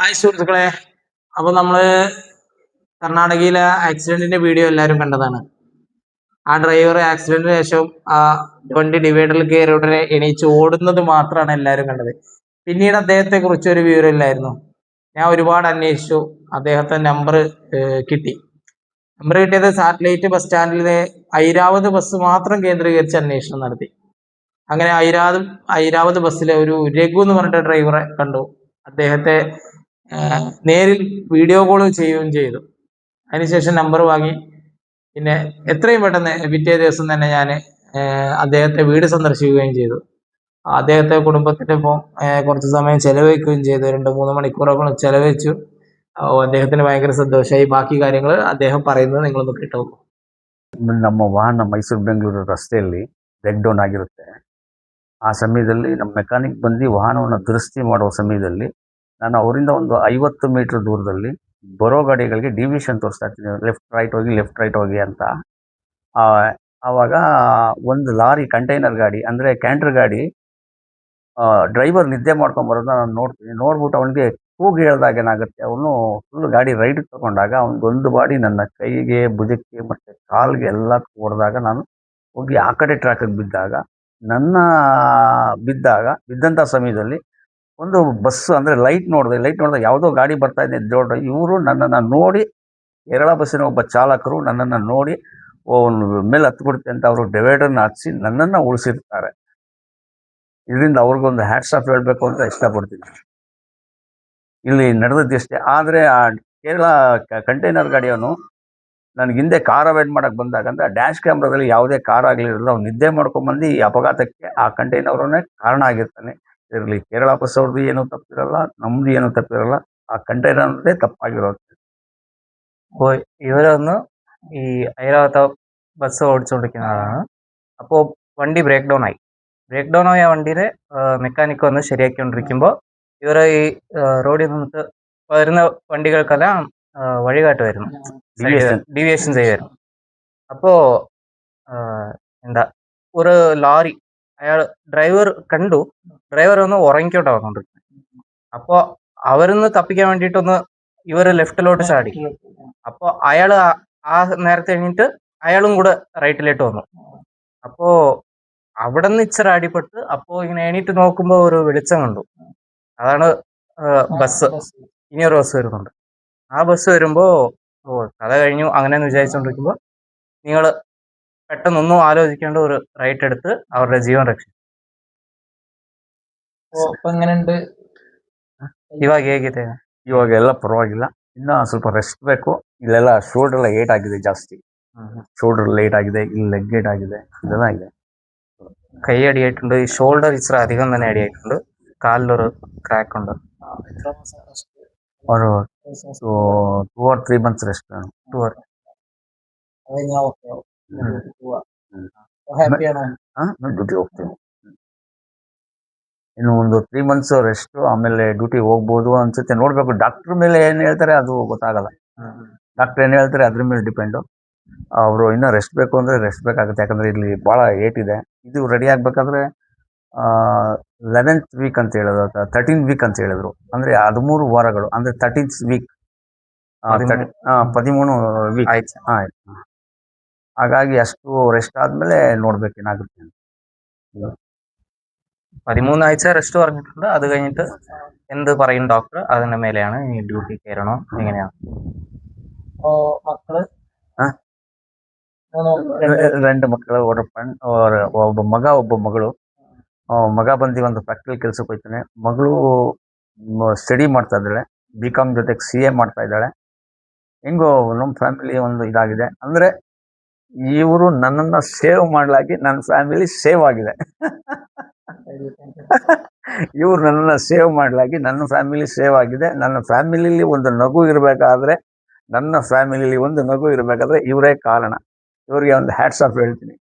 Hi സുഹൃത്തുക്കളെ, അപ്പോൾ നമ്മൾ കർണാടകയിലെ ആക്സിഡന്റിന്റെ വീഡിയോ എല്ലാവരും കണ്ടതാണ്. ആ ഡ്രൈവർ ആക്സിഡന്റിന് ശേഷം ആ വണ്ടി ഡിവൈഡറിൽ കയറി ഉടനെ എണീച്ച് ഓടുന്നത് മാത്രമാണ് എല്ലാവരും കണ്ടത്. പിന്നീട് അദ്ദേഹത്തെ കുറിച്ച് ഒരു വിവരമില്ലായിരുന്നു. ഞാൻ ഒരുപാട് അന്വേഷിച്ചു, അദ്ദേഹത്തെ നമ്പർ കിട്ടി. നമ്പർ കിട്ടിയത് സാറ്റലൈറ്റ് ബസ് സ്റ്റാൻഡിലെ ഐരാവത് ബസ് മാത്രം കേന്ദ്രീകരിച്ച് അന്വേഷണം നടത്തി. അങ്ങനെ ഐരാവത് ബസ്സിലെ ഒരു രഘു എന്ന് പറഞ്ഞിട്ട് ഡ്രൈവറെ കണ്ടു. അദ്ദേഹത്തെ നേരിൽ വീഡിയോ കോൾ ചെയ്യുകയും ചെയ്തു. അതിനുശേഷം നമ്പർ വാങ്ങി. പിന്നെ എത്രയും പെട്ടെന്ന് പിറ്റേ ദിവസം തന്നെ ഞാൻ അദ്ദേഹത്തെ വീട് സന്ദർശിക്കുകയും ചെയ്തു. അദ്ദേഹത്തെ കുടുംബത്തിൻ്റെ ഒപ്പം കുറച്ച് സമയം ചെലവഴിക്കുകയും ചെയ്തു. 2-3 മണിക്കൂറോളം ചെലവഴിച്ചു. അദ്ദേഹത്തിന് ഭയങ്കര സന്തോഷമായി. ಬಾಕಿ കാര്യങ്ങൾ അദ്ദേഹം പറയുന്നത് നിങ്ങളൊന്ന് കേട്ടോ. ನಮ್ಮ ವಾಹನ ಮೈಸೂರು ಬೆಂಗಳೂರು ರಸ್ತೆಯಲ್ಲಿ ಬ್ರೇಕ್ ಡೌನ್ ಆಗಿರುತ್ತೆ. ಆ ಸಮಯದಲ್ಲಿ ನಮ್ಮ ಮೆಕ್ಯಾನಿಕ್ ಬಂದು ವಾಹನವನ್ನು ದುರಸ್ತಿ ಮಾಡುವ ಸಮಯದಲ್ಲಿ ನಾನು ಅವರಿಂದ ಒಂದು 50 ಮೀಟರ್ ದೂರದಲ್ಲಿ ಬರೋ ಗಾಡಿಗಳಿಗೆ ಡಿವಿಷನ್ ತೋರಿಸ್ತಾ ಇರ್ತೀನಿ, ಲೆಫ್ಟ್ ರೈಟ್ ಹೋಗಿ ಅಂತ. ಆವಾಗ ಒಂದು ಲಾರಿ ಕಂಟೈನರ್ ಗಾಡಿ ಅಂದರೆ ಕ್ಯಾಂಟರ್ ಗಾಡಿ ಡ್ರೈವರ್ ನಿದ್ದೆ ಮಾಡ್ಕೊಂಬರೋದನ್ನ ನಾನು ನೋಡ್ತೀನಿ. ನೋಡ್ಬಿಟ್ಟು ಅವನಿಗೆ ಕೂಗು ಹೇಳ್ದಾಗ ಏನಾಗುತ್ತೆ, ಅವನು ಫುಲ್ ಗಾಡಿ ರೈಡ್ ತಗೊಂಡಾಗ ಒಂದು ಬಾಡಿ ನನ್ನ ಕೈಗೆ, ಭುಜಕ್ಕೆ ಮತ್ತು ಕಾಲ್ಗೆ ಎಲ್ಲ ಹೊಡೆದಾಗ ನಾನು ಹೋಗಿ ಆ ಕಡೆ ಟ್ರ್ಯಾಕಿಗೆ ಬಿದ್ದಂಥ ಸಮಯದಲ್ಲಿ ಒಂದು ಬಸ್ ಅಂದರೆ ಲೈಟ್ ನೋಡಿದಾಗ ಯಾವುದೋ ಗಾಡಿ ಬರ್ತಾ ಇದೆ ದೊಡ್ಡ. ಇವರು ನನ್ನನ್ನು ನೋಡಿ, ಕೇರಳ ಬಸ್ಸಿನ ಒಬ್ಬ ಚಾಲಕರು ನನ್ನನ್ನು ನೋಡಿ ಮೇಲೆ ಹತ್ಬಿಡುತ್ತೆ ಅಂತ ಅವರು ಡಿವೈಡರ್ನ ಹಚ್ಚಿ ನನ್ನನ್ನು ಉಳಿಸಿರ್ತಾರೆ. ಇದರಿಂದ ಅವ್ರಿಗೊಂದು ಹ್ಯಾಟ್ಸ್ ಆಫ್ ಹೇಳಬೇಕು ಅಂತ ಇಷ್ಟಪಡ್ತೀನಿ. ಇಲ್ಲಿ ನಡೆದದ್ದಿಷ್ಟೇ. ಆದರೆ ಆ ಕೇರಳ ಕಂಟೈನರ್ ಗಾಡಿಯವನು ನನಗೆ ಹಿಂದೆ ಕಾರ್ ಅವಾಯ್ಡ್ ಮಾಡೋಕ್ಕೆ ಬಂದಾಗ ಅಂದರೆ ಡ್ಯಾಶ್ ಕ್ಯಾಮ್ರಾದಲ್ಲಿ ಯಾವುದೇ ಕಾರ್ ಆಗಲಿರಲಿಲ್ಲ, ಅವ್ನು ನಿದ್ದೆ ಮಾಡ್ಕೊಂಬಂದು ಈ ಅಪಘಾತಕ್ಕೆ ಆ ಕಂಟೈನರ್ನೇ ಕಾರಣ ಆಗಿರ್ತಾನೆ. ಇದರಲ್ಲಿ ಕೇರಳ ಬಸ್ ಅವ್ರದ್ದು ಏನೂ ತಪ್ಪಿರಲ್ಲ, ನಮ್ಮದು ಏನೂ ತಪ್ಪಿರಲ್ಲ, ಆ ಕಂಟೈನರ್ದೇ തപ്പാകിರುತ್ತೆ. അപ്പോൾ ഇവരൊന്ന് ഈ ഐരാവത ബസ് ഓടിച്ചുകൊണ്ടിരിക്കുന്നതാണ്. അപ്പോൾ വണ്ടി ബ്രേക്ക് ഡൗൺ ആയ വണ്ടിയുടെ മെക്കാനിക്ക് വന്ന് ശരിയാക്കിക്കൊണ്ടിരിക്കുമ്പോൾ ഇവർ ഈ റോഡിൽ നിന്നിട്ട് വരുന്ന വണ്ടികൾക്കെല്ലാം വഴികാട്ടുമായിരുന്നു, ഡീവിയേഷൻ ചെയ്യുമായിരുന്നു. അപ്പോൾ എന്താ ഒരു ലാറി ഡ്രൈവർ ഒന്ന് ഉറങ്ങിക്കോട്ടെ വന്നോണ്ടിരിക്കുന്നത്. അപ്പോൾ അവരൊന്ന് തപ്പിക്കാൻ വേണ്ടിയിട്ടൊന്ന് ഇവർ ലെഫ്റ്റിലോട്ട് ചാടി. അപ്പോൾ അയാൾ ആ നേരത്തെ കഴിഞ്ഞിട്ട് അയാളും കൂടെ റൈറ്റിലോട്ട് വന്നു. അപ്പോൾ അവിടെ നിന്ന് ഇച്ചിരി അടിപ്പെട്ട് അപ്പോൾ ഇങ്ങനെ എണീറ്റ് നോക്കുമ്പോൾ ഒരു വെളിച്ചം കണ്ടു. അതാണ് ബസ്. ഇനിയൊരു ബസ് വരുന്നുണ്ട്. ആ ബസ് വരുമ്പോൾ കഥ കഴിഞ്ഞു അങ്ങനെയെന്ന് വിചാരിച്ചുകൊണ്ടിരിക്കുമ്പോൾ നിങ്ങൾ പെട്ടെന്നൊന്നും ആലോചിക്കേണ്ട ഒരു റൈറ്റ് എടുത്ത് അവരുടെ ജീവൻ രക്ഷിച്ചു. എങ്ങനെയുണ്ട് ಇವಾಗ ಹೇಗಿದೆ? ಇವಾಗ ಎಲ್ಲ ಪರವಾಗಿಲ್ಲ, ಇನ್ನೂ ಸ್ವಲ್ಪ ರೆಸ್ಟ್ ಬೇಕು. ಇಲ್ಲೆಲ್ಲ ಶೋಲ್ಡರ್ ಎಲ್ಲ ಏಟ್ ಆಗಿದೆ ಜಾಸ್ತಿ. ಶೋಲ್ಡರ್ ಏಟ್ ಆಗಿದೆ, ಇಲ್ಲಿ ಲೆಗ್ ಏಟ್ ಆಗಿದೆ, ಇದೆಲ್ಲ ಇದೆ. കൈ അടിയായിട്ടുണ്ട്, ഈ ഷോൾഡർ ഇച്ചിരി അധികം തന്നെ അടിയായിട്ടുണ്ട്, കാലിലൊരു ക്രാക്ക് ഉണ്ട്. ഒരു 2 or 3 months ರೆಸ್ಟ್ വേണം. ಡ್ಯೂಟಿ ಹೋಗ್ತೀನಿ. ಇನ್ನು ಒಂದು 3 months ರೆಸ್ಟು, ಆಮೇಲೆ ಡ್ಯೂಟಿ ಹೋಗ್ಬೋದು ಅನ್ಸುತ್ತೆ. ನೋಡಬೇಕು, ಡಾಕ್ಟ್ರ್ ಮೇಲೆ ಏನು ಹೇಳ್ತಾರೆ ಅದು ಗೊತ್ತಾಗಲ್ಲ. ಡಾಕ್ಟ್ರ್ ಏನು ಹೇಳ್ತಾರೆ ಅದ್ರ ಮೇಲೆ ಡಿಪೆಂಡು. ಅವರು ಇನ್ನೂ ರೆಸ್ಟ್ ಬೇಕು ಅಂದರೆ ರೆಸ್ಟ್ ಬೇಕಾಗುತ್ತೆ. ಯಾಕಂದರೆ ಇಲ್ಲಿ ಭಾಳ ಏಟಿದೆ. ಇದು ರೆಡಿ ಆಗಬೇಕಾದ್ರೆ 11th ವೀಕ್ ಅಂತ ಹೇಳಿದ್ರು, 13 ವೀಕ್ ಅಂತ ಹೇಳಿದ್ರು. ಅಂದರೆ 13 ವಾರಗಳು, ಅಂದರೆ 13th ವೀಕ್, 13 ವೀಕ್ ಆಯ್ತು. ಹಾಗಾಗಿ ಅಷ್ಟು ರೆಸ್ಟ್ ആദ്ಮೇಲೆ നോಡಬೇಕು ಏನಾಗುತ್ತೆ. 13 ആഴ്ച റെസ്റ്റ് പറഞ്ഞിട്ടുണ്ട്. അത് കഴിഞ്ഞിട്ട് എന്ത് പറയും ഡോക്ടർ അതിന്റെ മേലെയാണ് ഈ ഡ്യൂട്ടി കയറണോ എങ്ങനെയാണ്. മക്കള് 2 ಮಕ್ಕಳು, ಒಬ್ಬ ಮಗ ಒಬ್ಬ ಮಗಳು. ಮಗ ಬಂದು ಒಂದು ಫ್ಯಾಕ್ಟ್ರಿ ಕೆಲಸಕ್ಕೆ ಹೋಗ್ತಾನೆ. ಮಗಳು ಸ್ಟಡಿ ಮಾಡ್ತಾ ಇದ್ದಾಳೆ, BCom ಜೊತೆಗೆ CA ಮಾಡ್ತಾ ಇದ್ದಾಳೆ. ಹೆಂಗೋ ನಮ್ಮ ಫ್ಯಾಮಿಲಿ ಒಂದು ಇದಾಗಿದೆ. ಅಂದರೆ ಇವರು ನನ್ನನ್ನು ಸೇವ್ ಮಾಡಲಾಗಿ ನನ್ನ ಫ್ಯಾಮಿಲಿ ಸೇವ್ ಆಗಿದೆ. ಇವ್ರು ನನ್ನನ್ನು ಸೇವ್ ಮಾಡಲಾಗಿ ನನ್ನ ಫ್ಯಾಮಿಲಿ ಸೇವ್ ಆಗಿದೆ. ನನ್ನ ಫ್ಯಾಮಿಲಿಲಿ ಒಂದು ನಗು ಇರಬೇಕಾದ್ರೆ ಇವರೇ ಕಾರಣ. ಇವರಿಗೆ ಒಂದು ಹ್ಯಾಟ್ಸ್ ಆಫ್ ಹೇಳ್ತೀನಿ.